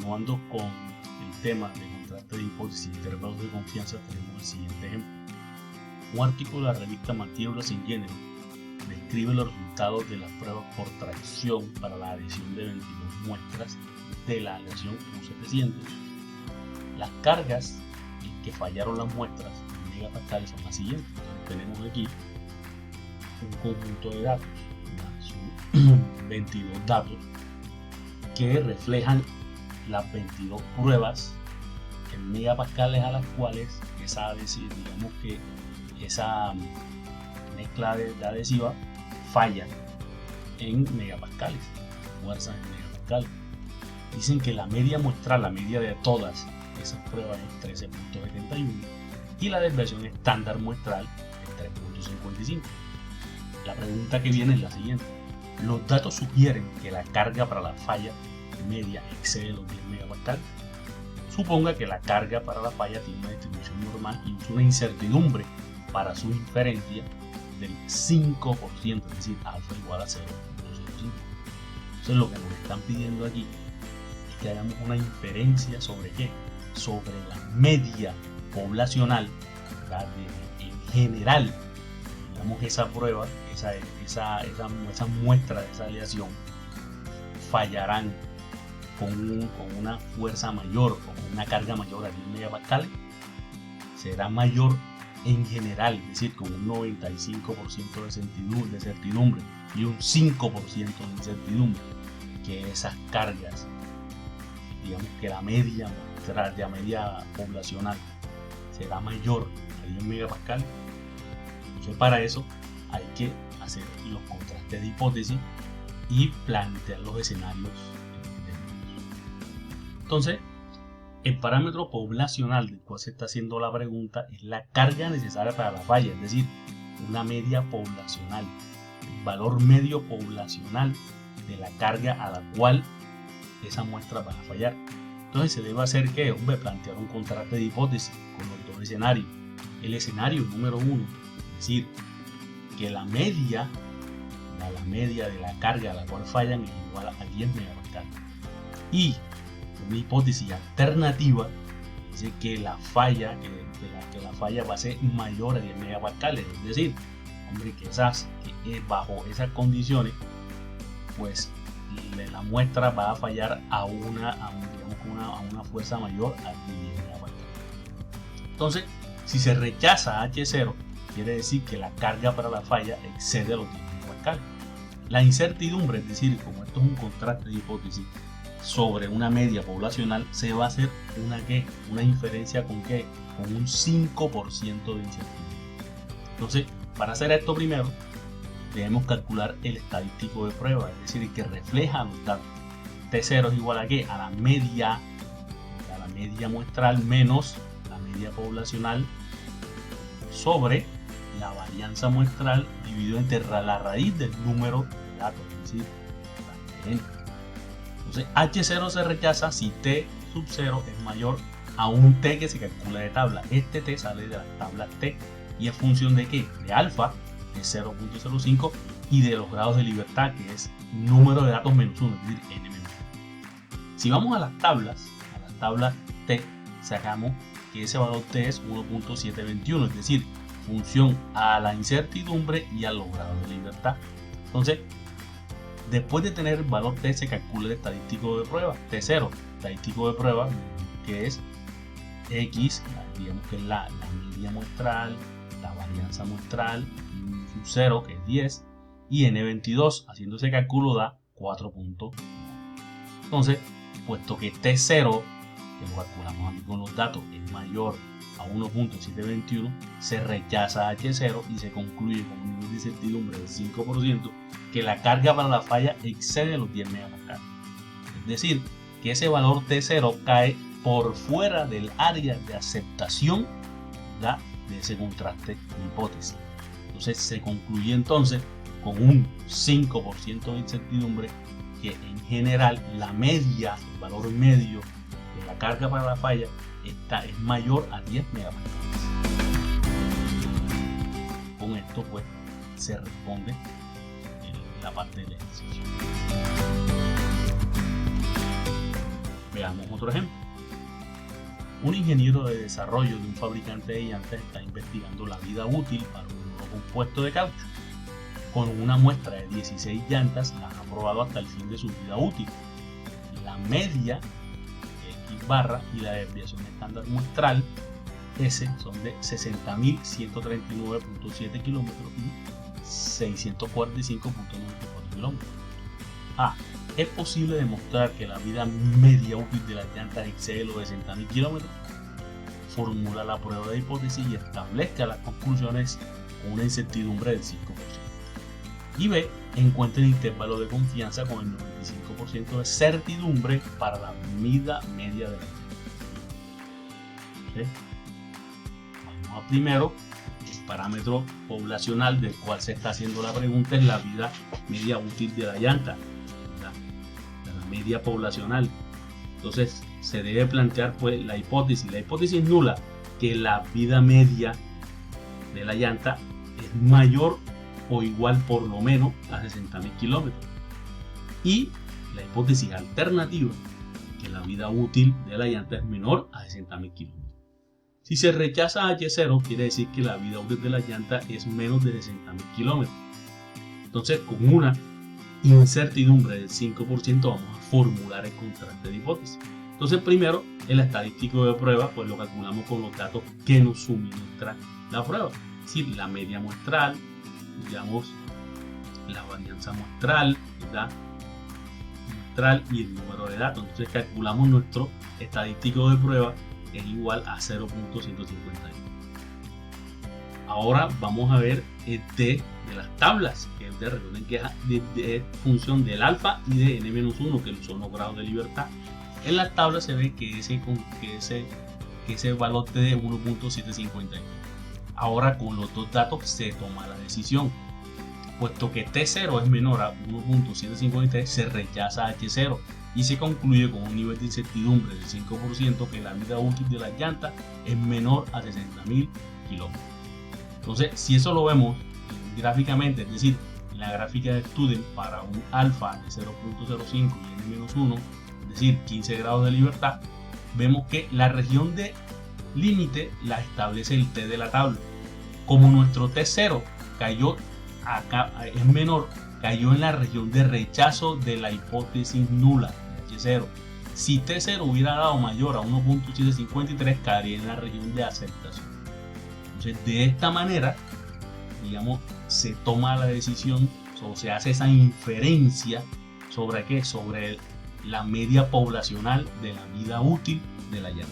continuando con el tema de contraste de hipótesis y intervalos de confianza, tenemos el siguiente ejemplo. Un artículo de la revista Materials in General describe los resultados de las pruebas por tracción para la adhesión de 22 muestras de la aleación U700. Las cargas en que fallaron las muestras en megapascales son las siguientes. Tenemos aquí un conjunto de datos, son 22 datos que reflejan las 22 pruebas en megapascales a las cuales esa mezcla de adhesiva falla en megapascales, fuerzas en megapascales. Dicen que la media muestral, la media de todas esas pruebas es 13.71 y la desviación estándar muestral es 3.55. La pregunta que viene es la siguiente: los datos sugieren que la carga para la falla media excede los 10 megapascales. Suponga que la carga para la falla tiene una distribución normal y usa una incertidumbre para su inferencia del 5%, es decir, alfa igual a 0.05. Entonces lo que nos están pidiendo aquí es que hagamos una inferencia sobre qué, sobre la media poblacional, ¿verdad? En general, digamos, esa prueba, esa muestra de esa aleación fallarán con una fuerza mayor o con una carga mayor a 10 megapascales, será mayor en general, es decir, con un 95% de certidumbre y un 5% de incertidumbre, que esas cargas, digamos que la media muestral, la media poblacional será mayor a 10 megapascales. Entonces, para eso hay que hacer los contrastes de hipótesis y plantear los escenarios. Entonces, el parámetro poblacional del cual se está haciendo la pregunta es la carga necesaria para la falla, es decir, una media poblacional, el valor medio poblacional de la carga a la cual esa muestra va a fallar. Entonces se debe hacer que, plantear un contraste de hipótesis con los dos escenarios. El escenario número 1, es decir, que la media de la carga a la cual fallan es igual a 10 megapascales. Y una hipótesis alternativa dice que la falla va a ser mayor a 10 megapascales, es decir, que bajo esas condiciones, pues la muestra va a fallar a una fuerza mayor a 10 megapascales. Entonces, si se rechaza H0, quiere decir que la carga para la falla excede a los 10 megapascales. La incertidumbre, es decir, como esto es un contraste de hipótesis sobre una media poblacional, se va a hacer una inferencia con un 5% de incertidumbre. Entonces, para hacer esto primero, debemos calcular el estadístico de prueba, es decir, el que refleja los datos. T0 es igual a ¿qué? A la media muestral menos la media poblacional sobre la varianza muestral dividido entre la raíz del número de datos, es decir, la n. Entonces H0 se rechaza si T sub 0 es mayor a un T que se calcula de tabla. Este T sale de la tabla T y es función de ¿qué? De alfa, de 0.05, y de los grados de libertad, que es número de datos menos 1, es decir, n menos 1. Si vamos a las tablas T, sacamos que ese valor T es 1.721, es decir, función a la incertidumbre y a los grados de libertad. Entonces, después de tener el valor T, se calcula el estadístico de prueba, T0, estadístico de prueba, que es X, digamos que es la media muestral, la varianza muestral, sub 0, que es 10, y N22, haciendo ese cálculo da 4.9. Entonces, puesto que T0, que lo calculamos aquí con los datos, es mayor a 1.721, se rechaza H0 y se concluye con un nivel de certidumbre del 5% que la carga para la falla excede los 10 megapascales. Es decir, que ese valor T0 cae por fuera del área de aceptación, ¿verdad?, de ese contraste de hipótesis. Entonces se concluye entonces con un 5% de incertidumbre que en general la media, el valor medio de la carga para la falla es mayor a 10 megapascales. Con esto pues se responde la parte del ejercicio. Veamos Veamos otro ejemplo. Un ingeniero de desarrollo de un fabricante de llantas está investigando la vida útil para un nuevo compuesto de caucho. Con una muestra de 16 llantas las ha probado hasta el fin de su vida útil. La media X barra y la desviación estándar muestral S son de 60.139.7 kilómetros y 645.94 kilómetros. A. ¿Es posible demostrar que la vida media útil de las llantas excede los 60.000 kilómetros? Formula la prueba de hipótesis y establezca las conclusiones con una incertidumbre del 5%. Y B. Encuentre el intervalo de confianza con el 95% de certidumbre para la vida media de la llanta. ¿Sí? Vamos a primero, el parámetro poblacional del cual se está haciendo la pregunta es la vida media útil de la llanta. La media poblacional. Entonces se debe plantear pues la hipótesis nula, que la vida media de la llanta es mayor o igual por lo menos a 60.000 kilómetros, y la hipótesis alternativa, que la vida útil de la llanta es menor a 60.000 kilómetros. Si se rechaza H0, quiere decir que la vida útil de la llanta es menos de 60.000 kilómetros. Entonces, con una incertidumbre del 5% vamos a formular el contraste de hipótesis. Entonces, primero, el estadístico de prueba, pues lo calculamos con los datos que nos suministra la prueba, es decir, la media muestral, digamos, la varianza muestral, ¿verdad? Muestral y el número de datos. Entonces, calculamos nuestro estadístico de prueba es igual a 0.151. Ahora vamos a ver el D de las tablas, que es de, recuerden que es de función del alfa y de n-1, que son los grados de libertad. En las tablas se ve que ese valor de 1.751. Ahora con los dos datos se toma la decisión. Puesto que T0 es menor a 1.753, se rechaza H0 y se concluye con un nivel de incertidumbre del 5% que la vida útil de las llantas es menor a 60.000 kilómetros. Entonces, si eso lo vemos gráficamente, es decir, en la gráfica de Student para un alfa de 0.05 y n-1, es decir, 15 grados de libertad, vemos que la región de límite la establece el T de la tabla. Como nuestro T0 cayó acá, es menor, cayó en la región de rechazo de la hipótesis nula, H0. Si T0 hubiera dado mayor a 1.753, caería en la región de aceptación. Entonces, de esta manera, digamos, se toma la decisión, o se hace esa inferencia sobre qué, sobre la media poblacional de la vida útil de la llanta.